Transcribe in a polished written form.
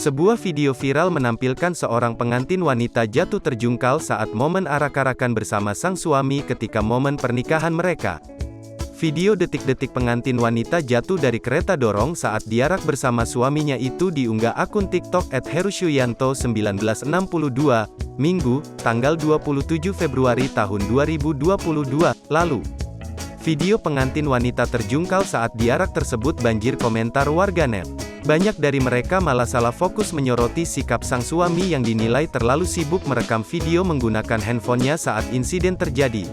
Sebuah video viral menampilkan seorang pengantin wanita jatuh terjungkal saat momen arak-arakan bersama sang suami ketika momen pernikahan mereka. Video detik-detik pengantin wanita jatuh dari kereta dorong saat diarak bersama suaminya itu diunggah akun TikTok @herusyuyanto1962, Minggu, tanggal 27 Februari tahun 2022, lalu. Video pengantin wanita terjungkal saat diarak tersebut banjir komentar warganet. Banyak dari mereka malah salah fokus menyoroti sikap sang suami yang dinilai terlalu sibuk merekam video menggunakan handphonenya saat insiden terjadi.